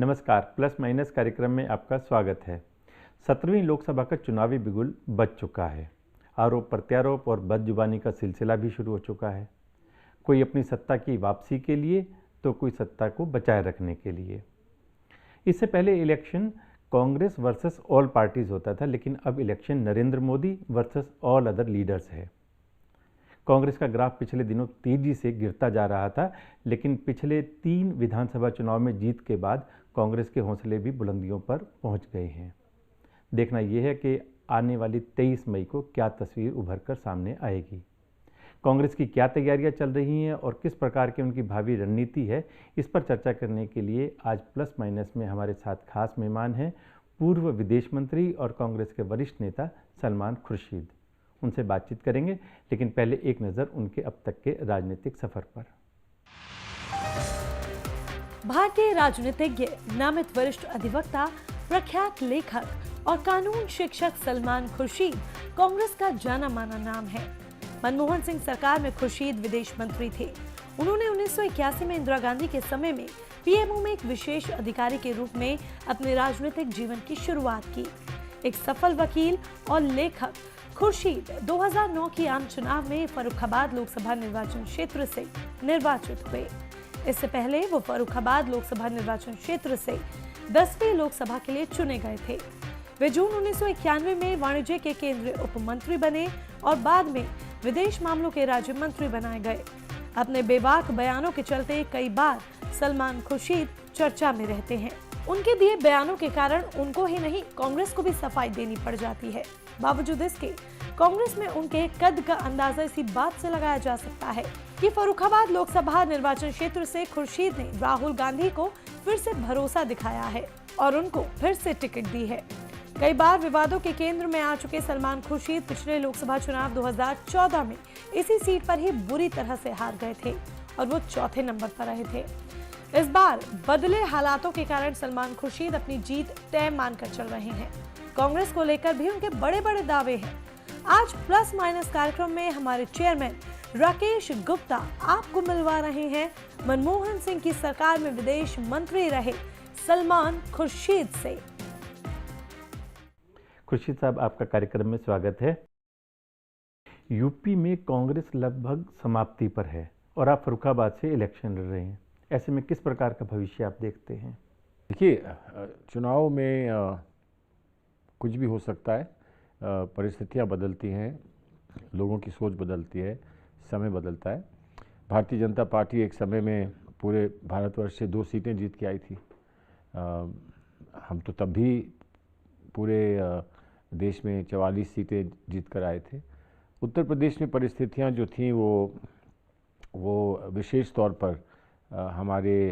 नमस्कार, plus minus कार्यक्रम में आपका स्वागत है। 17वीं लोकसभा का चुनावी बिगुल बज चुका है। आरोप प्रत्यारोप और बदजुबानी का सिलसिला भी शुरू हो चुका है। कोई अपनी सत्ता की वापसी के लिए तो कोई सत्ता को बचाए रखने के लिए। इससे पहले election Congress versus all parties होता था, लेकिन अब election Narendra Modi versus all other leaders है। कांग्रेस का ग्राफ पिछले दिनों तेजी से गिरता जा रहा था, लेकिन पिछले 3 विधानसभा चुनाव में जीत के बाद कांग्रेस के हौसले भी बुलंदियों पर पहुंच गए हैं। देखना यह है कि आने वाली 23 मई को क्या तस्वीर उभर कर सामने आएगी। कांग्रेस की क्या तैयारियां चल रही हैं और किस प्रकार की उनकी भावी रणनीति है, इस पर चर्चा करने के लिए आज प्लस माइनस में हमारे साथ खास मेहमान हैं पूर्व विदेश मंत्री और कांग्रेस के वरिष्ठ नेता सलमान खुर्शीद। उनसे बातचीत करेंगे, लेकिन पहले एक नज़र उनके अब तक के राजनीतिक सफर पर। भारतीय राजनीतिज्ञ, नामित वरिष्ठ अधिवक्ता, प्रख्यात लेखक और कानून शिक्षक सलमान खुर्शीद कांग्रेस का जाना माना नाम है। मनमोहन सिंह सरकार में खुर्शीद विदेश मंत्री थे। उन्होंने 1981 में इंदिरा गांधी के समय में पीएमओ में एक विशेष अधिकारी के रूप में अपने राजनीतिक जीवन की शुरुआत की। एक सफल वकील और लेखक, खुर्शीद 2009 की आम चुनाव में फर्रुखाबाद लोकसभा निर्वाचन क्षेत्र से निर्वाचित हुए। इससे पहले वो फर्रुखाबाद लोकसभा निर्वाचन क्षेत्र से 10वीं लोकसभा के लिए चुने गए थे। वे जून 1991 में वाणिज्य के केंद्रीय उप मंत्री बने और बाद में विदेश मामलों के राज्य मंत्री बनाए गए। अपने बेबाक बयानों के चलते कई बार सलमान खुर्शीद चर्चा में रहते हैं। उनके दिए बयानों के कारण उनको ही नहीं, कांग्रेस को भी सफाई देनी पड़ जाती है। बावजूद इसके कांग्रेस में उनके कद का अंदाजा इसी बात से लगाया जा सकता है कि फर्रुखाबाद लोकसभा निर्वाचन क्षेत्र से खुर्शीद ने राहुल गांधी को फिर से भरोसा दिखाया है और उनको फिर से टिकट दी है। कई बार विवादों के केंद्र में आ चुके सलमान खुर्शीद पिछले लोकसभा चुनाव 2014 में इसी सीट पर ही बुरी तरह से हार गए थे और वो चौथे नंबर पर रहे थे। इस बार बदले हालातों के कारण सलमान खुर्शीद अपनी जीत तय मानकर चल रहे हैं। कांग्रेस को लेकर भी उनके बड़े बड़े दावे हैं। आज प्लस माइनस कार्यक्रम में हमारे चेयरमैन राकेश गुप्ता आपको मिलवा रहे हैं मनमोहन सिंह की सरकार में विदेश मंत्री रहे सलमान खुर्शीद से। खुर्शीद साहब, आपका कार्यक्रम में स्वागत है। यूपी में कांग्रेस लगभग समाप्ति पर है और आप फर्रुखाबाद से इलेक्शन लड़ रहे हैं। ऐसे में किस प्रकार का भविष्य आप देखते हैं? देखिए, चुनाव में कुछ भी हो सकता है। परिस्थितियां बदलती हैं, लोगों की सोच बदलती है, समय बदलता है। भारतीय जनता पार्टी एक समय में पूरे भारतवर्ष से 2 सीटें जीत के आई थी। हम तो तब भी पूरे देश में 44 सीटें जीत कर आए थे। उत्तर प्रदेश में परिस्थितियां जो थीं वो विशेष तौर पर हमारे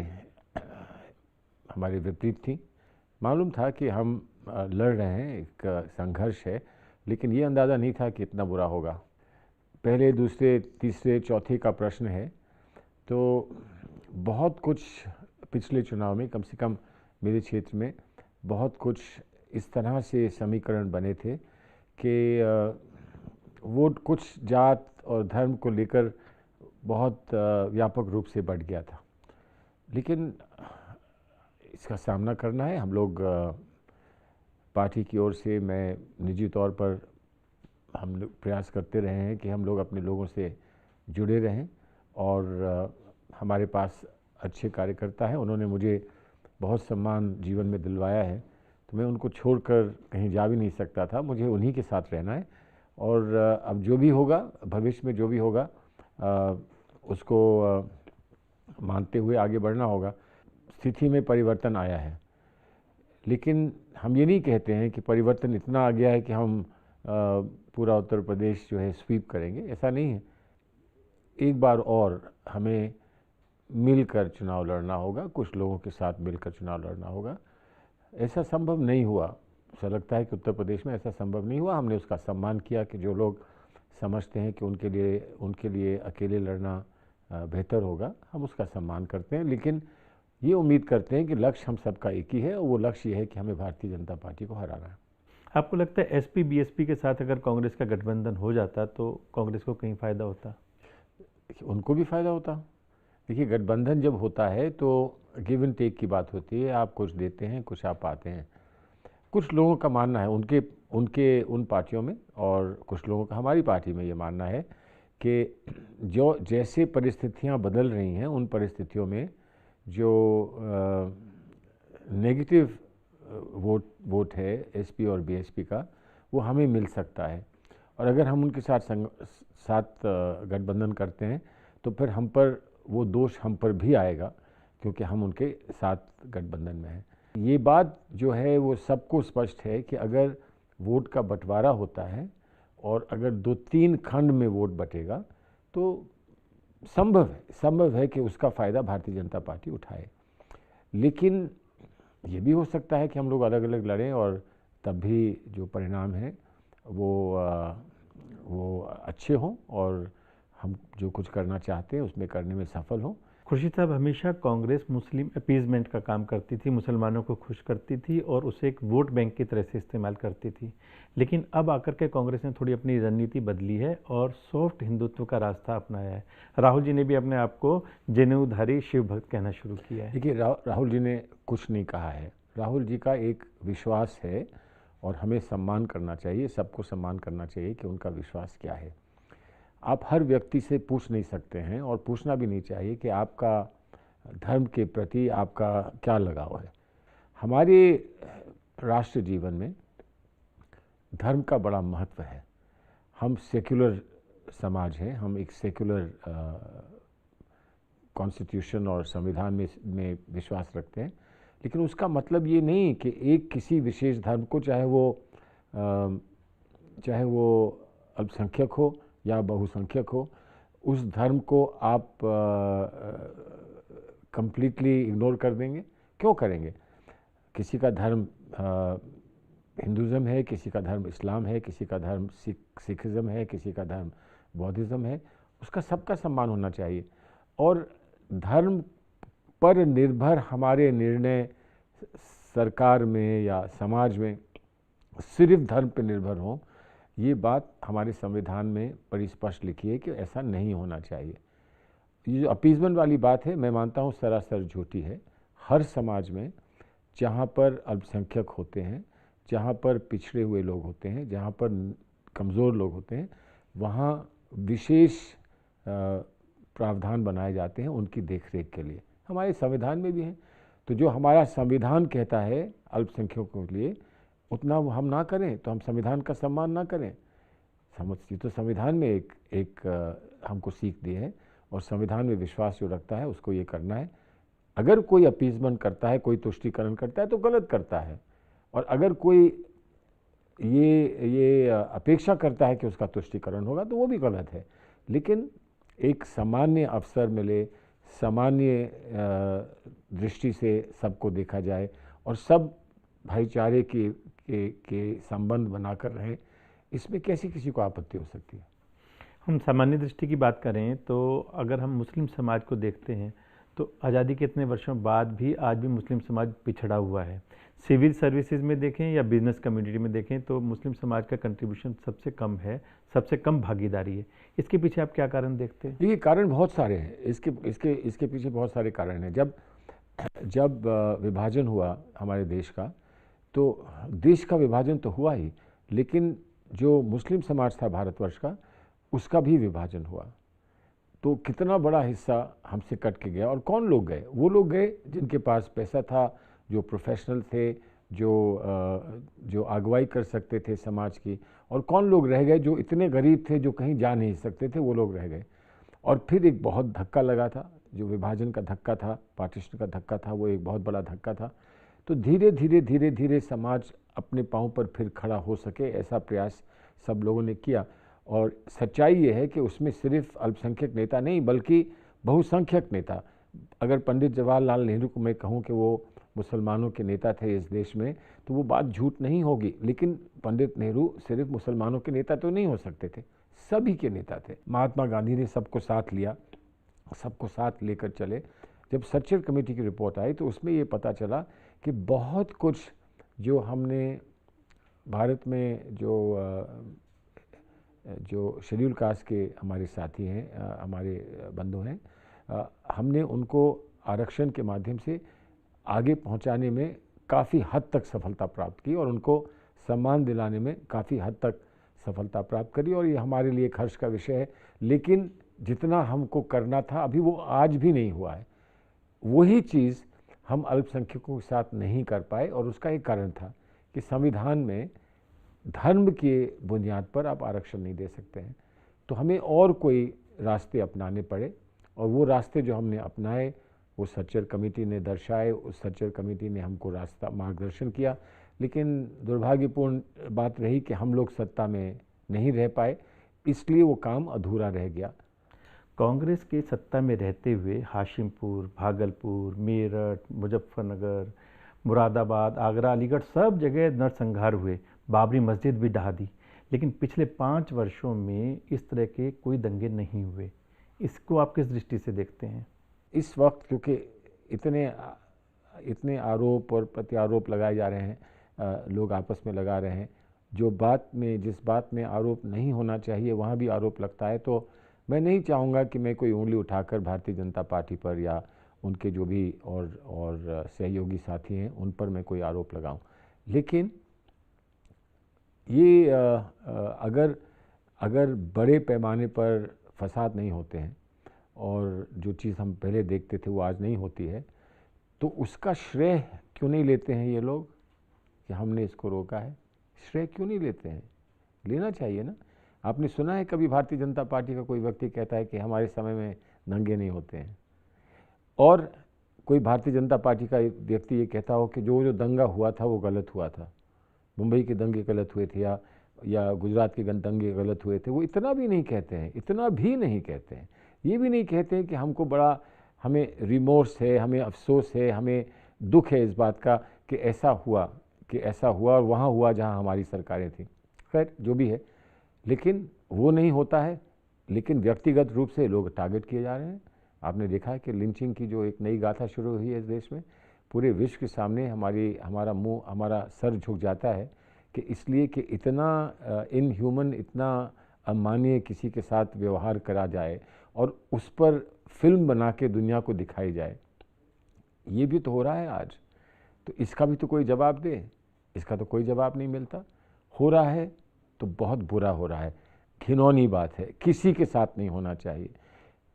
विपरीत थी। मालूम था कि हम लड़ रहे हैं, एक संघर्ष है, लेकिन ये अंदाज़ा नहीं था कि इतना बुरा होगा। पहले, दूसरे, तीसरे, चौथे का प्रश्न है तो बहुत कुछ पिछले चुनाव में, कम से कम मेरे क्षेत्र में बहुत कुछ इस तरह से समीकरण बने थे कि वोट कुछ जात और धर्म को लेकर बहुत व्यापक रूप से बढ़ गया था। लेकिन इसका सामना करना है। हम लोग पार्टी की ओर से, मैं निजी तौर पर, हम लोग प्रयास करते रहे हैं कि हम लोग अपने लोगों से जुड़े रहें और हमारे पास अच्छे कार्यकर्ता हैं। उन्होंने मुझे बहुत सम्मान जीवन में दिलवाया है, तो मैं उनको छोड़कर कहीं जा भी नहीं सकता था। मुझे उन्हीं के साथ रहना है और अब जो भी होगा, भविष्य में जो भी होगा, उसको मानते हुए आगे बढ़ना होगा। स्थिति में परिवर्तन आया है, लेकिन हम ये नहीं कहते हैं कि परिवर्तन इतना आ गया है कि हम पूरा उत्तर प्रदेश जो है स्वीप करेंगे। ऐसा नहीं है। एक बार और हमें मिलकर चुनाव लड़ना होगा, कुछ लोगों के साथ मिलकर चुनाव लड़ना होगा। ऐसा संभव नहीं हुआ। ऐसा लगता है कि उत्तर प्रदेश में ऐसा संभव नहीं हुआ। हमने उसका सम्मान किया कि जो लोग समझते हैं कि उनके लिए अकेले लड़ना बेहतर होगा, हम उसका सम्मान करते हैं। लेकिन ये उम्मीद करते हैं कि लक्ष्य हम सबका एक ही है और वो लक्ष्य ये है कि हमें भारतीय जनता पार्टी को हराना है। आपको लगता है एसपी बीएसपी के साथ अगर कांग्रेस का गठबंधन हो जाता तो कांग्रेस को कहीं फ़ायदा होता? उनको भी फ़ायदा होता। देखिए, गठबंधन जब होता है तो गिव एंड टेक की बात होती है, आप कुछ देते हैं, कुछ आप पाते हैं। कुछ लोगों का मानना है उन पार्टियों में, और कुछ लोगों का हमारी पार्टी में ये मानना है कि जो जैसे परिस्थितियां बदल रही हैं, उन परिस्थितियों में जो नेगेटिव वोट है एसपी और बीएसपी का, वो हमें मिल सकता है। और अगर हम उनके साथ गठबंधन करते हैं तो फिर हम पर वो दोष हम पर भी आएगा, क्योंकि हम उनके साथ गठबंधन में हैं। ये बात जो है वो सबको स्पष्ट है कि अगर वोट का बंटवारा होता है और अगर 2-3 खंड में वोट बटेगा तो संभव है कि उसका फ़ायदा भारतीय जनता पार्टी उठाए। लेकिन ये भी हो सकता है कि हम लोग अलग अलग लड़ें और तब भी जो परिणाम हैं वो अच्छे हों और हम जो कुछ करना चाहते हैं उसमें करने में सफल हों। खुर्शीद साहब, हमेशा कांग्रेस मुस्लिम अपीजमेंट का काम करती थी, मुसलमानों को खुश करती थी और उसे एक वोट बैंक की तरह से इस्तेमाल करती थी। लेकिन अब आकर के कांग्रेस ने थोड़ी अपनी रणनीति बदली है और सॉफ्ट हिंदुत्व का रास्ता अपनाया है। राहुल जी ने भी अपने आप को जनेऊधारी शिव भक्त कहना शुरू किया है। देखिए, राहुल जी ने कुछ नहीं कहा है। राहुल जी का एक विश्वास है और हमें सम्मान करना चाहिए, सबको सम्मान करना चाहिए कि उनका विश्वास क्या है। आप हर व्यक्ति से पूछ नहीं सकते हैं और पूछना भी नहीं चाहिए कि आपका धर्म के प्रति आपका क्या लगाव है। हमारे राष्ट्र जीवन में धर्म का बड़ा महत्व है। हम सेक्युलर समाज हैं, हम एक सेक्युलर कॉन्स्टिट्यूशन और संविधान में विश्वास रखते हैं। लेकिन उसका मतलब ये नहीं कि एक किसी विशेष धर्म को, चाहे वो अल्पसंख्यक हो या बहुसंख्यक हो, उस धर्म को आप कंप्लीटली इग्नोर कर देंगे। क्यों करेंगे? किसी का धर्म हिंदुज़म है, किसी का धर्म इस्लाम है, किसी का धर्म सिखिज़म है, किसी का धर्म बौद्धिज़्म है। उसका सबका सम्मान होना चाहिए। और धर्म पर निर्भर हमारे निर्णय सरकार में या समाज में सिर्फ धर्म पर निर्भर हों, ये बात हमारे संविधान में बड़ी स्पष्ट लिखी है कि ऐसा नहीं होना चाहिए। ये जो अपीजमेंट वाली बात है, मैं मानता हूँ सरासर झूठी है। हर समाज में जहाँ पर अल्पसंख्यक होते हैं, जहाँ पर पिछड़े हुए लोग होते हैं, जहाँ पर कमज़ोर लोग होते हैं, वहाँ विशेष प्रावधान बनाए जाते हैं उनकी देखरेख के लिए। हमारे संविधान में भी हैं। तो जो हमारा संविधान कहता है अल्पसंख्यकों के लिए, उतना हम ना करें तो हम संविधान का सम्मान ना करें। समझिए, तो संविधान में एक हमको सीख दी है और संविधान में विश्वास जो रखता है उसको ये करना है। अगर कोई अपीजमेंट करता है, कोई तुष्टीकरण करता है तो गलत करता है, और अगर कोई ये अपेक्षा करता है कि उसका तुष्टीकरण होगा तो वो भी गलत है। लेकिन एक सामान्य अवसर मिले, सामान्य दृष्टि से सबको देखा जाए और सब भाईचारे के संबंध बनाकर रहें, इसमें कैसी किसी को आपत्ति हो सकती है? हम सामान्य दृष्टि की बात करें तो अगर हम मुस्लिम समाज को देखते हैं तो आज़ादी के इतने वर्षों बाद भी आज भी मुस्लिम समाज पिछड़ा हुआ है। सिविल सर्विसेज में देखें या बिजनेस कम्युनिटी में देखें तो मुस्लिम समाज का कंट्रीब्यूशन सबसे कम है, सबसे कम भागीदारी है। इसके पीछे आप क्या कारण देखते हैं? ये कारण बहुत सारे हैं। इसके पीछे बहुत सारे कारण हैं। जब विभाजन हुआ हमारे देश का, तो देश का विभाजन तो हुआ ही, लेकिन जो मुस्लिम समाज था भारतवर्ष का, उसका भी विभाजन हुआ। तो कितना बड़ा हिस्सा हमसे कट के गया। और कौन लोग गए? वो लोग गए जिनके पास पैसा था, जो प्रोफेशनल थे, जो अगुवाई कर सकते थे समाज की। और कौन लोग रह गए जो इतने गरीब थे, जो कहीं जा नहीं सकते थे, वो लोग रह गए। और फिर एक बहुत धक्का लगा था, जो विभाजन का धक्का था, पार्टीशन का धक्का था, वो एक बहुत बड़ा धक्का था। तो धीरे धीरे समाज अपने पाँव पर फिर खड़ा हो सके, ऐसा प्रयास सब लोगों ने किया। और सच्चाई ये है कि उसमें सिर्फ अल्पसंख्यक नेता नहीं, बल्कि बहुसंख्यक नेता। अगर पंडित जवाहरलाल नेहरू को मैं कहूँ कि वो मुसलमानों के नेता थे इस देश में, तो वो बात झूठ नहीं होगी। लेकिन पंडित नेहरू सिर्फ मुसलमानों के नेता तो नहीं हो सकते थे, सभी के नेता थे। महात्मा गांधी ने सबको साथ लिया, सबको साथ लेकर चले। जब सर्चर कमेटी की रिपोर्ट आई तो उसमें ये पता चला कि बहुत कुछ जो हमने भारत में जो शेड्यूल कास्ट के हमारे साथी हैं, हमारे बंधु हैं, हमने उनको आरक्षण के माध्यम से आगे पहुंचाने में काफ़ी हद तक सफलता प्राप्त की और उनको सम्मान दिलाने में काफ़ी हद तक सफलता प्राप्त करी और ये हमारे लिए एक हर्ष का विषय है। लेकिन जितना हमको करना था अभी वो आज भी नहीं हुआ है। वही चीज़ हम अल्पसंख्यकों के साथ नहीं कर पाए और उसका एक कारण था कि संविधान में धर्म के बुनियाद पर आप आरक्षण नहीं दे सकते हैं, तो हमें और कोई रास्ते अपनाने पड़े और वो रास्ते जो हमने अपनाए वो सच्चर कमेटी ने दर्शाए। उस सच्चर कमेटी ने हमको रास्ता मार्गदर्शन किया, लेकिन दुर्भाग्यपूर्ण बात रही कि हम लोग सत्ता में नहीं रह पाए, इसलिए वो काम अधूरा रह गया। कांग्रेस के सत्ता में रहते हुए हाशिमपुर, भागलपुर, मेरठ, मुजफ्फरनगर, मुरादाबाद, आगरा, अलीगढ़ सब जगह नरसंहार हुए, बाबरी मस्जिद भी ढहा दी, लेकिन पिछले 5 वर्षों में इस तरह के कोई दंगे नहीं हुए। इसको आप किस दृष्टि से देखते हैं? इस वक्त क्योंकि इतने आरोप और प्रत्यारोप लगाए जा रहे हैं, लोग आपस में लगा रहे हैं, जिस बात में आरोप नहीं होना चाहिए वहाँ भी आरोप लगता है, तो मैं नहीं चाहूँगा कि मैं कोई उंगली उठाकर भारतीय जनता पार्टी पर या उनके जो भी और सहयोगी साथी हैं उन पर मैं कोई आरोप लगाऊं। लेकिन ये अगर बड़े पैमाने पर फसाद नहीं होते हैं और जो चीज़ हम पहले देखते थे वो आज नहीं होती है, तो उसका श्रेय क्यों नहीं लेते हैं ये लोग कि हमने इसको रोका है? श्रेय क्यों नहीं लेते हैं? लेना चाहिए ना। आपने सुना है कभी भारतीय जनता पार्टी का कोई व्यक्ति कहता है कि हमारे समय में दंगे नहीं होते हैं, और कोई भारतीय जनता पार्टी का व्यक्ति ये कहता हो कि जो दंगा हुआ था वो गलत हुआ था, मुंबई के दंगे गलत हुए थे या गुजरात के दंगे गलत हुए थे? वो इतना भी नहीं कहते हैं, इतना भी नहीं कहते हैं। ये भी नहीं कहते हैं कि हमको बड़ा हमें रिमोर्स है, हमें अफसोस है, हमें दुख है इस बात का कि ऐसा हुआ और वहाँ हुआ जहाँ हमारी सरकारें थी। खैर जो भी है, लेकिन वो नहीं होता है। लेकिन व्यक्तिगत रूप से लोग टारगेट किए जा रहे हैं। आपने देखा है कि लिंचिंग की जो एक नई गाथा शुरू हुई है इस देश में, पूरे विश्व के सामने हमारा सर झुक जाता है कि इसलिए कि इतना इनह्यूमन, इतना अमानवीय किसी के साथ व्यवहार करा जाए और उस पर फिल्म बना के दुनिया को दिखाई जाए। ये भी तो हो रहा है आज, तो इसका भी तो कोई जवाब दे। इसका तो कोई जवाब नहीं मिलता। हो रहा है तो बहुत बुरा हो रहा है, घिनौनी बात है, किसी के साथ नहीं होना चाहिए।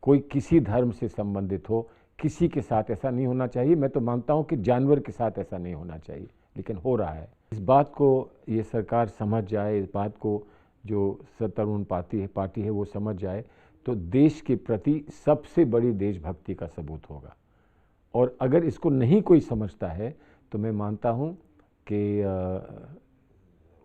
कोई किसी धर्म से संबंधित हो, किसी के साथ ऐसा नहीं होना चाहिए। मैं तो मानता हूँ कि जानवर के साथ ऐसा नहीं होना चाहिए, लेकिन हो रहा है। इस बात को ये सरकार समझ जाए, इस बात को जो सत्तारूढ़ पार्टी है वो समझ जाए, तो देश के प्रति सबसे बड़ी देशभक्ति का सबूत होगा। और अगर इसको नहीं कोई समझता है तो मैं मानता हूँ कि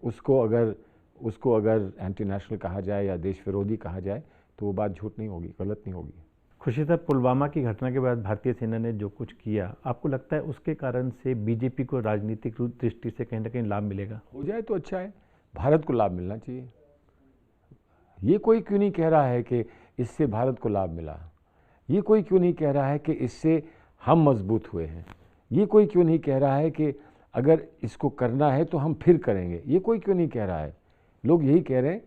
उसको अगर एंटी नेशनल कहा जाए या देश विरोधी कहा जाए तो वो बात झूठ नहीं होगी, गलत नहीं होगी। खुर्शीद साहब, पुलवामा की घटना के बाद भारतीय सेना ने जो कुछ किया, आपको लगता है उसके कारण से बीजेपी को राजनीतिक दृष्टि से कहीं ना कहीं लाभ मिलेगा? हो जाए तो अच्छा है, भारत को लाभ मिलना चाहिए। ये कोई क्यों नहीं कह रहा है कि इससे भारत को लाभ मिला? ये कोई क्यों नहीं कह रहा है कि इससे हम मजबूत हुए हैं? ये कोई क्यों नहीं कह रहा है कि अगर इसको करना है तो हम फिर करेंगे? ये कोई क्यों नहीं कह रहा है? लोग यही कह रहे हैं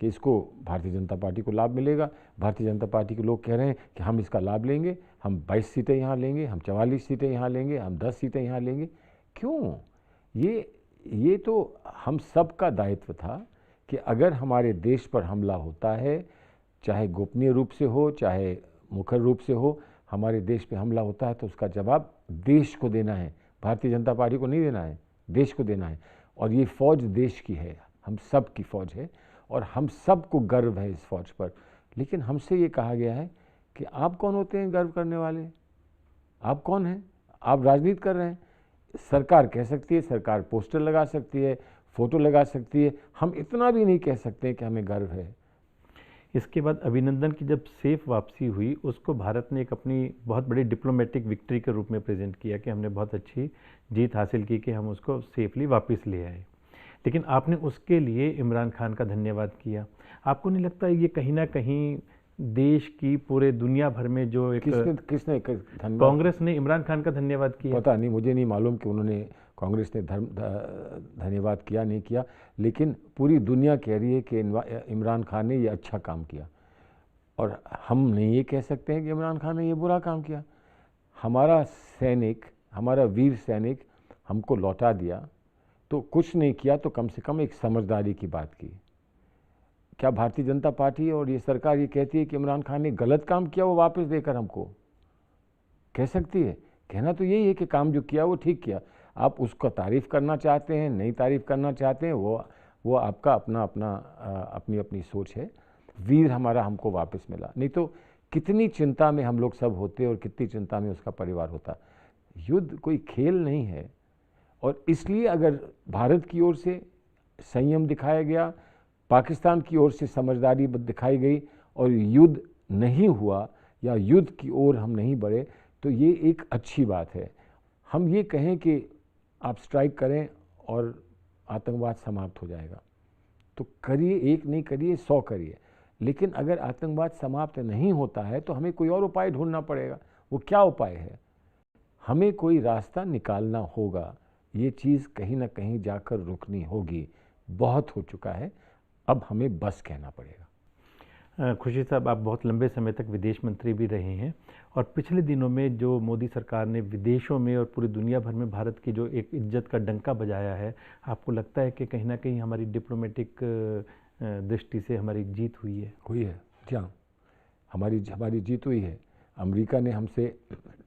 कि इसको भारतीय जनता पार्टी को लाभ मिलेगा। भारतीय जनता पार्टी के लोग कह रहे हैं कि हम इसका लाभ लेंगे, हम 22 सीटें यहाँ लेंगे, हम 44 सीटें यहाँ लेंगे, हम 10 सीटें यहाँ लेंगे। क्यों? ये तो हम सब का दायित्व था कि अगर हमारे देश पर हमला होता है, चाहे गोपनीय रूप से हो, चाहे मुखर रूप से हो, हमारे देश पे हमला होता है तो उसका जवाब देश को देना है, भारतीय जनता पार्टी को नहीं देना है, देश को देना है। और ये फौज देश की है, हम सब की फौज है और हम सबको गर्व है इस फौज पर। लेकिन हमसे ये कहा गया है कि आप कौन होते हैं गर्व करने वाले? आप कौन हैं? आप राजनीति कर रहे हैं। सरकार कह सकती है, सरकार पोस्टर लगा सकती है, फोटो लगा सकती है, हम इतना भी नहीं कह सकते कि हमें गर्व है। इसके बाद अभिनंदन की जब सेफ वापसी हुई, उसको भारत ने एक अपनी बहुत बड़ी डिप्लोमेटिक विक्ट्री के रूप में प्रेजेंट किया कि हमने बहुत अच्छी जीत हासिल की कि हम उसको सेफली वापस ले आए। लेकिन आपने उसके लिए इमरान खान का धन्यवाद किया। आपको नहीं लगता ये कहीं ना कहीं देश की पूरे दुनिया भर में जो एक किसने धन्यवाद? कांग्रेस ने इमरान खान का धन्यवाद किया। पता नहीं, मुझे नहीं मालूम कि उन्होंने कांग्रेस ने धन्यवाद किया नहीं किया, लेकिन पूरी दुनिया कह रही है कि इमरान खान ने ये अच्छा काम किया। और हम नहीं ये कह सकते हैं कि इमरान खान ने ये बुरा काम किया। हमारा सैनिक, हमारा वीर सैनिक हमको लौटा दिया, तो कुछ नहीं किया तो कम से कम एक समझदारी की बात की। क्या भारतीय जनता पार्टी और ये सरकार ये कहती है कि इमरान खान ने गलत काम किया वो वापस देकर हमको कह सकती है? कहना तो यही है कि काम जो किया वो ठीक किया। आप उसका तारीफ़ करना चाहते हैं, नहीं तारीफ़ करना चाहते हैं, वो आपका अपनी अपनी सोच है। वीर हमारा हमको वापस मिला, नहीं तो कितनी चिंता में हम लोग सब होते और कितनी चिंता में उसका परिवार होता। युद्ध कोई खेल नहीं है, और इसलिए अगर भारत की ओर से संयम दिखाया गया, पाकिस्तान की ओर से समझदारी दिखाई गई और युद्ध नहीं हुआ या युद्ध की ओर हम नहीं बढ़े, तो ये एक अच्छी बात है। हम ये कहें कि आप स्ट्राइक करें और आतंकवाद समाप्त हो जाएगा, तो करिए, एक नहीं करिए, 100 करिए। लेकिन अगर आतंकवाद समाप्त नहीं होता है तो हमें कोई और उपाय ढूंढना पड़ेगा। वो क्या उपाय है? हमें कोई रास्ता निकालना होगा। ये चीज़ कहीं ना कहीं जाकर रुकनी होगी। बहुत हो चुका है, अब हमें बस कहना पड़ेगा। खुर्शीद साहब, आप बहुत लंबे समय तक विदेश मंत्री भी रहे हैं, और पिछले दिनों में जो मोदी सरकार ने विदेशों में और पूरी दुनिया भर में भारत की जो एक इज्जत का डंका बजाया है, आपको लगता है कि कहीं ना कहीं हमारी डिप्लोमेटिक दृष्टि से हमारी जीत हुई है? हुई है क्या? हमारी जीत हुई है। अमेरिका ने हमसे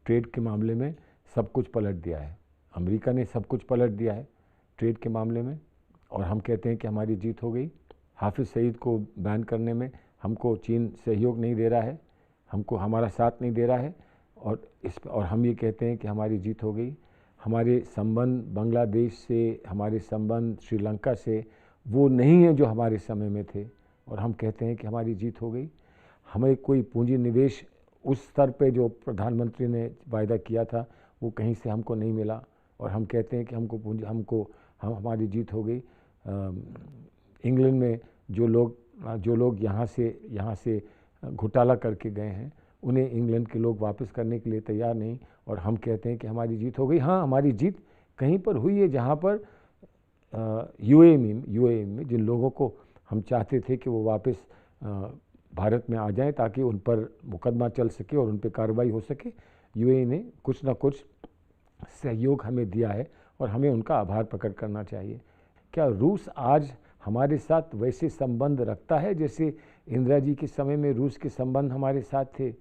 ट्रेड के मामले में सब कुछ पलट दिया है। अमेरिका ने सब कुछ पलट दिया है ट्रेड के मामले में, और हम कहते हैं कि हमारी जीत हो गई। हाफिज़ सईद को बैन करने में हमको चीन सहयोग नहीं दे रहा है, हमको हमारा साथ नहीं दे रहा है, और हम ये कहते हैं कि हमारी जीत हो गई। हमारे संबंध बांग्लादेश से, हमारे संबंध श्रीलंका से वो नहीं है जो हमारे समय में थे, और हम कहते हैं कि हमारी जीत हो गई। हमें कोई पूंजी निवेश उस स्तर पे जो प्रधानमंत्री ने वायदा किया था वो कहीं से हमको नहीं मिला, और हम कहते हैं कि हमारी जीत हो गई। इंग्लैंड में जो लोग यहाँ से घोटाला करके गए हैं, उन्हें इंग्लैंड के लोग वापस करने के लिए तैयार नहीं, और हम कहते हैं कि हमारी जीत हो गई। हाँ, हमारी जीत कहीं पर हुई है जहाँ पर यूएई में जिन लोगों को हम चाहते थे कि वो वापस भारत में आ जाएं ताकि उन पर मुकदमा चल सके और उन पर कार्रवाई हो सके, यूएई ने कुछ ना कुछ सहयोग हमें दिया है, और हमें उनका आभार प्रकट करना चाहिए। क्या रूस आज हमारे साथ वैसे संबंध रखता है जैसे इंदिरा जी के समय में रूस के संबंध हमारे साथ थे?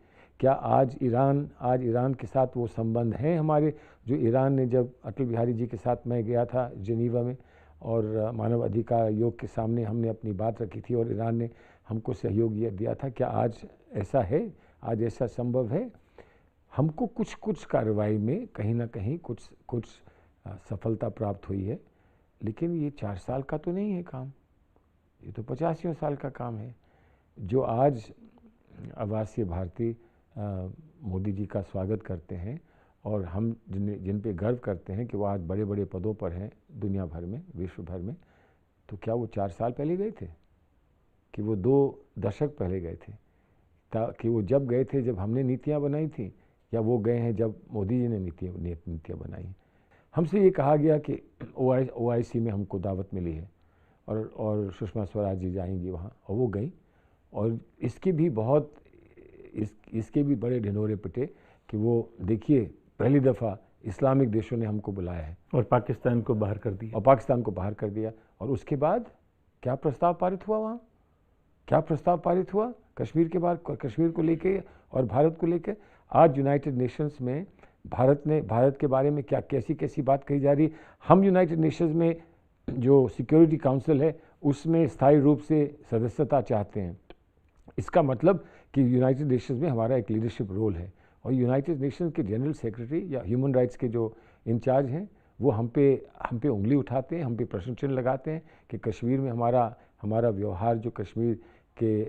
क्या आज ईरान के साथ वो संबंध हैं हमारे, जो ईरान ने, जब अटल बिहारी जी के साथ मैं गया था जिनेवा में और मानव अधिकार आयोग के सामने हमने अपनी बात रखी थी और ईरान ने हमको सहयोग दिया था, क्या आज ऐसा है? आज ऐसा संभव है? हमको कुछ कार्रवाई में कहीं ना कहीं कुछ सफलता प्राप्त हुई है, लेकिन ये 4 साल का तो नहीं है काम, ये तो 85 साल का काम है। जो आज आवासीय भारतीय मोदी जी का स्वागत करते हैं, और हम जिन पे गर्व करते हैं कि वो आज बड़े बड़े पदों पर हैं दुनिया भर में, विश्व भर में, तो क्या वो 4 साल पहले गए थे? कि वो 2 दशक पहले गए थे? कि वो जब गए थे जब हमने नीतियाँ बनाई थी, या वो गए हैं जब मोदी जी ने नीतियाँ बनाई? हमसे ये कहा गया कि OIC में हमको दावत मिली है और सुषमा स्वराज जी जाएंगी वहाँ, और वो गई, और इसके भी बड़े ढिंढोरे पिटे कि वो देखिए पहली दफ़ा इस्लामिक देशों ने हमको बुलाया है और पाकिस्तान को बाहर कर दिया। और उसके बाद क्या प्रस्ताव पारित हुआ वहाँ? क्या प्रस्ताव पारित हुआ कश्मीर को लेके और भारत को लेके? आज यूनाइटेड नेशंस में भारत के बारे में क्या कैसी बात कही जा रही। हम यूनाइटेड नेशंस में जो सिक्योरिटी काउंसिल है उसमें स्थायी रूप से सदस्यता चाहते हैं। इसका मतलब कि यूनाइटेड नेशंस में हमारा एक लीडरशिप रोल है, और यूनाइटेड नेशंस के जनरल सेक्रेटरी या ह्यूमन राइट्स के जो इंचार्ज हैं वो हम पे उंगली उठाते हैं, हम पे प्रश्न चिन्ह लगाते हैं कि कश्मीर में हमारा व्यवहार जो कश्मीर के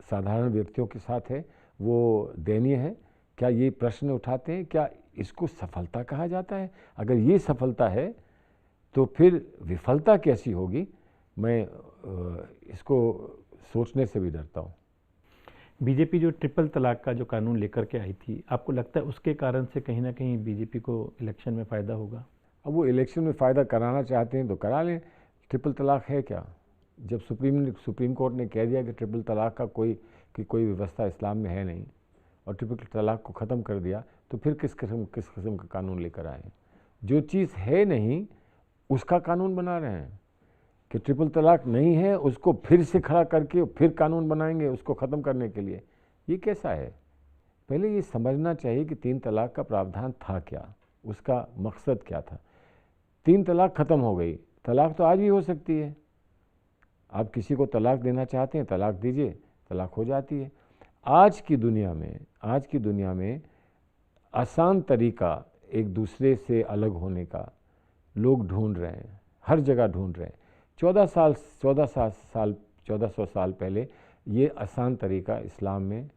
साधारण व्यक्तियों के साथ है वो दयनीय है। क्या ये प्रश्न उठाते हैं? क्या इसको सफलता कहा जाता है? अगर ये सफलता है तो फिर विफलता कैसी होगी? मैं इसको सोचने से भी डरता हूँ। बीजेपी जो ट्रिपल तलाक का जो कानून लेकर के आई थी, आपको लगता है उसके कारण से कहीं ना कहीं बीजेपी को इलेक्शन में फ़ायदा होगा? अब वो इलेक्शन में फ़ायदा कराना चाहते हैं तो करा लें। ट्रिपल तलाक है क्या? जब सुप्रीम कोर्ट ने कह दिया कि ट्रिपल तलाक का कोई कि कोई व्यवस्था इस्लाम में है नहीं और ट्रिपल तलाक को ख़त्म कर दिया, तो फिर किस किस्म का कानून लेकर आए? जो चीज़ है नहीं उसका कानून बना रहे हैं कि ट्रिपल तलाक नहीं है, उसको फिर से खड़ा करके फिर कानून बनाएंगे उसको ख़त्म करने के लिए। ये कैसा है? पहले ये समझना चाहिए कि 3 तलाक का प्रावधान था क्या, उसका मकसद क्या था। 3 तलाक ख़त्म हो गई, तलाक तो आज भी हो सकती है। आप किसी को तलाक देना चाहते हैं, तलाक दीजिए, तलाक हो जाती है। आज की दुनिया में आसान तरीका एक दूसरे से अलग होने का लोग ढूंढ रहे हैं, हर जगह ढूंढ रहे हैं। 1400 साल पहले ये आसान तरीका इस्लाम में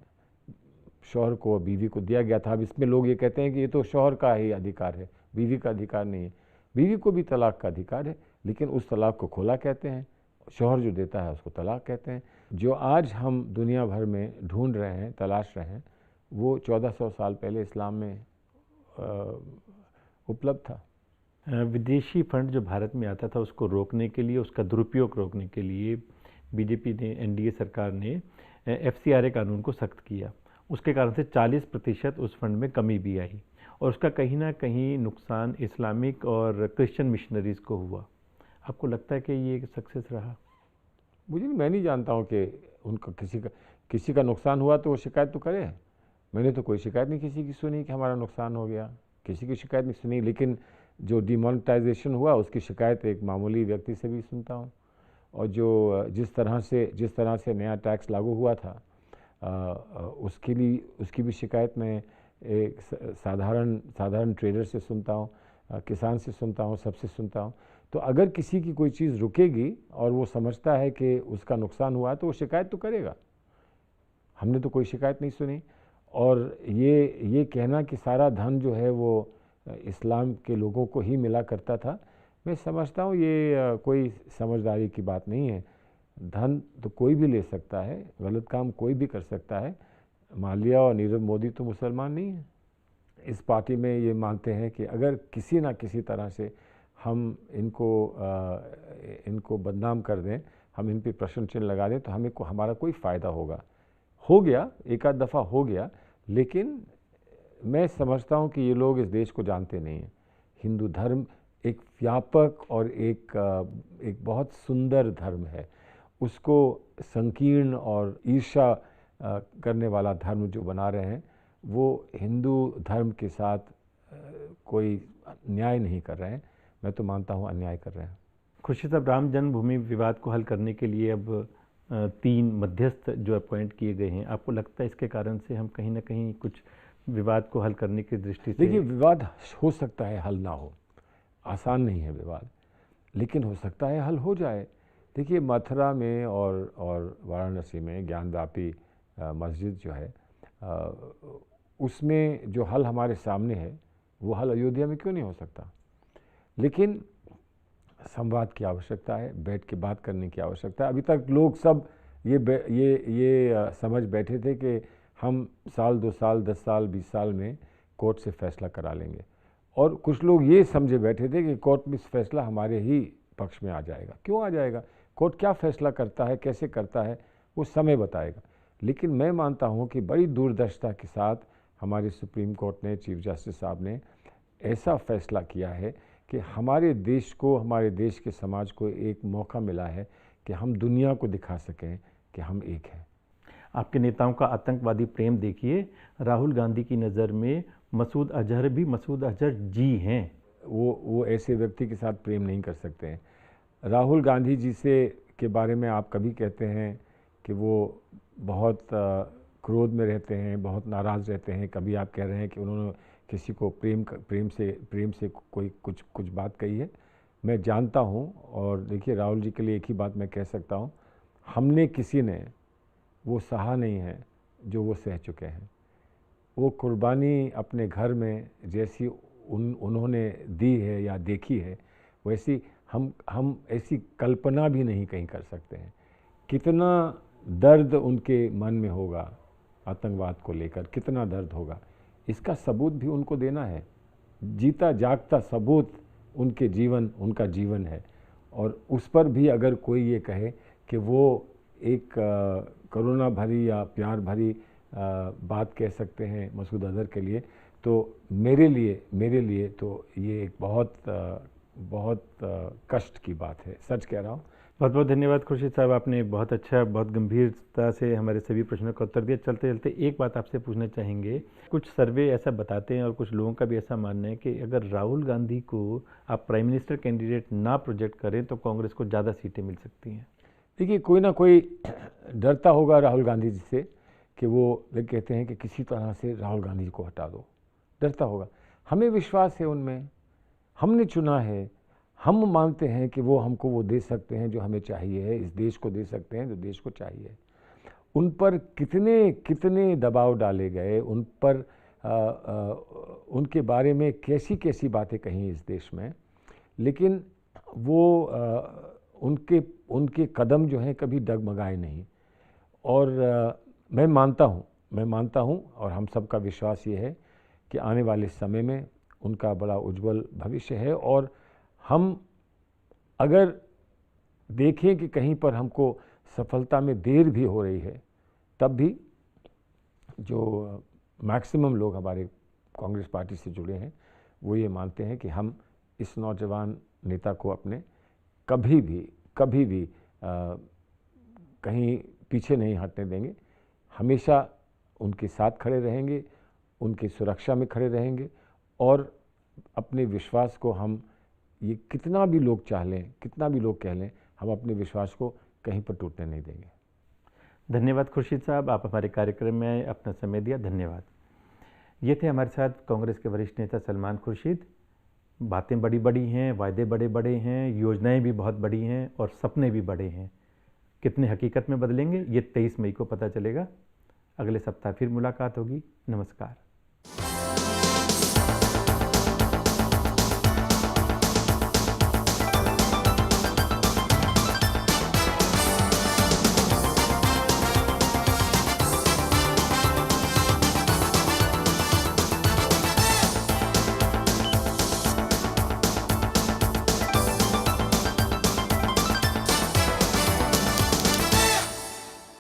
शौहर को बीवी को दिया गया था। अब इसमें लोग ये कहते हैं कि ये तो शौहर का ही अधिकार है, बीवी का अधिकार नहीं है। बीवी को भी तलाक का अधिकार है, लेकिन उस तलाक को खुला कहते हैं, शौहर जो देता है उसको तलाक कहते हैं। जो आज हम दुनिया भर में ढूंढ रहे हैं, तलाश रहे हैं, वो 1400 साल पहले इस्लाम में उपलब्ध था। विदेशी फंड जो भारत में आता था उसको रोकने के लिए, उसका दुरुपयोग रोकने के लिए बीजेपी ने, एनडीए सरकार ने FCRA कानून को सख्त किया। उसके कारण से 40% उस फंड में कमी भी आई और उसका कहीं ना कहीं नुकसान इस्लामिक और क्रिश्चियन मिशनरीज़ को हुआ। आपको लगता है कि ये सक्सेस रहा? मैं नहीं जानता हूँ कि उनका किसी का नुकसान हुआ तो वो शिकायत तो करे। मैंने तो कोई शिकायत नहीं किसी की सुनी कि हमारा नुकसान हो गया, किसी की शिकायत नहीं सुनी। लेकिन जो डिमोनेटाइजेशन हुआ उसकी शिकायत एक मामूली व्यक्ति से भी सुनता हूँ। और जो जिस तरह से नया टैक्स लागू हुआ था उसकी भी शिकायत मैं एक साधारण ट्रेडर से सुनता हूँ, किसान से सुनता हूँ, सबसे सुनता हूँ। तो अगर किसी की कोई चीज़ रुकेगी और वो समझता है कि उसका नुकसान हुआ तो वो शिकायत तो करेगा। हमने तो कोई शिकायत नहीं सुनी। और ये कहना कि सारा धन जो है वो इस्लाम के लोगों को ही मिला करता था, मैं समझता हूँ ये कोई समझदारी की बात नहीं है। धन तो कोई भी ले सकता है, गलत काम कोई भी कर सकता है। माल्या और नीरव मोदी तो मुसलमान नहीं है। इस पार्टी में ये मानते हैं कि अगर किसी ना किसी तरह से हम इनको बदनाम कर दें, हम इन पर प्रश्न चिन्ह लगा दें, तो हमारा कोई फ़ायदा होगा। हो गया, एक आध दफ़ा हो गया, लेकिन मैं समझता हूँ कि ये लोग इस देश को जानते नहीं हैं। हिंदू धर्म एक व्यापक और एक बहुत सुंदर धर्म है। उसको संकीर्ण और ईर्ष्या करने वाला धर्म जो बना रहे हैं, वो हिंदू धर्म के साथ कोई न्याय नहीं कर रहे हैं। मैं तो मानता हूँ अन्याय कर रहे हैं। खुर्शीद साहब, राम जन्मभूमि विवाद को हल करने के लिए अब 3 मध्यस्थ जो अपॉइंट किए गए हैं, आपको लगता है इसके कारण से हम कहीं ना कहीं कुछ विवाद को हल करने की दृष्टि से? देखिए, विवाद हो सकता है हल ना हो, आसान नहीं है विवाद, लेकिन हो सकता है हल हो जाए। देखिए, मथुरा में और वाराणसी में ज्ञानव्यापी मस्जिद जो है, उसमें जो हल हमारे सामने है वो हल अयोध्या में क्यों नहीं हो सकता? लेकिन संवाद की आवश्यकता है, बैठ के बात करने की आवश्यकता है। अभी तक लोग सब ये समझ बैठे थे कि हम साल 2 साल 10 साल 20 साल में कोर्ट से फैसला करा लेंगे, और कुछ लोग ये समझे बैठे थे कि कोर्ट में फैसला हमारे ही पक्ष में आ जाएगा। क्यों आ जाएगा? कोर्ट क्या फैसला करता है, कैसे करता है, वो समय बताएगा। लेकिन मैं मानता हूँ कि बड़ी दूरदर्शिता के साथ हमारे सुप्रीम कोर्ट ने, चीफ जस्टिस साहब ने ऐसा फैसला किया है कि हमारे देश को, हमारे देश के समाज को एक मौका मिला है कि हम दुनिया को दिखा सकें कि हम एक हैं। आपके नेताओं का आतंकवादी प्रेम देखिए, राहुल गांधी की नज़र में मसूद अजहर भी मसूद अजहर जी हैं। वो ऐसे व्यक्ति के साथ प्रेम नहीं कर सकते हैं। राहुल गांधी जी के बारे में आप कभी कहते हैं कि वो बहुत क्रोध में रहते हैं, बहुत नाराज़ रहते हैं, कभी आप कह रहे हैं कि उन्होंने किसी को प्रेम से कोई कुछ बात कही है। मैं जानता हूँ, और देखिए, राहुल जी के लिए एक ही बात मैं कह सकता हूँ, हमने किसी ने वो सहा नहीं है जो वो सह चुके हैं। वो कुर्बानी अपने घर में जैसी उन्होंने दी है या देखी है, वैसी हम ऐसी कल्पना भी नहीं कहीं कर सकते हैं। कितना दर्द उनके मन में होगा आतंकवाद को लेकर, कितना दर्द होगा, इसका सबूत भी उनको देना है। जीता जागता सबूत उनका जीवन है। और उस पर भी अगर कोई ये कहे कि वो एक करुणा भरी या प्यार भरी बात कह सकते हैं मसूद अजहर के लिए, तो मेरे लिए तो ये एक बहुत कष्ट की बात है, सच कह रहा हूँ। बहुत बहुत धन्यवाद खुर्शीद साहब, आपने बहुत अच्छा, बहुत गंभीरता से हमारे सभी प्रश्नों का उत्तर दिया। चलते चलते एक बात आपसे पूछना चाहेंगे, कुछ सर्वे ऐसा बताते हैं और कुछ लोगों का भी ऐसा मानना है कि अगर राहुल गांधी को आप प्राइम मिनिस्टर कैंडिडेट ना प्रोजेक्ट करें तो कांग्रेस को ज़्यादा सीटें मिल सकती हैं। देखिए, कोई ना कोई डरता होगा राहुल गांधी जी से कि वो कहते हैं कि किसी तरह से राहुल गांधी जी को हटा दो, डरता होगा। हमें विश्वास है उनमें, हमने चुना है, हम मानते हैं कि वो हमको वो दे सकते हैं जो हमें चाहिए है, इस देश को दे सकते हैं जो देश को चाहिए। उन पर कितने कितने दबाव डाले गए, उन पर उनके बारे में कैसी कैसी बातें कहीं इस देश में, लेकिन वो उनके कदम जो हैं कभी डगमगाए नहीं। और मैं मानता हूँ और हम सबका विश्वास ये है कि आने वाले समय में उनका बड़ा उज्जवल भविष्य है। और हम अगर देखें कि कहीं पर हमको सफलता में देर भी हो रही है, तब भी जो मैक्सिमम लोग हमारे कांग्रेस पार्टी से जुड़े हैं वो ये मानते हैं कि हम इस नौजवान नेता को अपने कभी भी कहीं पीछे नहीं हटने देंगे, हमेशा उनके साथ खड़े रहेंगे, उनकी सुरक्षा में खड़े रहेंगे और अपने विश्वास को हम, ये कितना भी लोग चाह लें, कितना भी लोग कह लें, हम अपने विश्वास को कहीं पर टूटने नहीं देंगे। धन्यवाद खुर्शीद साहब, आप हमारे कार्यक्रम में आए, अपना समय दिया, धन्यवाद। ये थे हमारे साथ कांग्रेस के वरिष्ठ नेता सलमान खुर्शीद। बातें बड़ी बड़ी हैं, वायदे बड़े बड़े हैं, योजनाएं भी बहुत बड़ी हैं और सपने भी बड़े हैं। कितने हकीकत में बदलेंगे ये 23 मई को पता चलेगा। अगले सप्ताह फिर मुलाकात होगी। नमस्कार।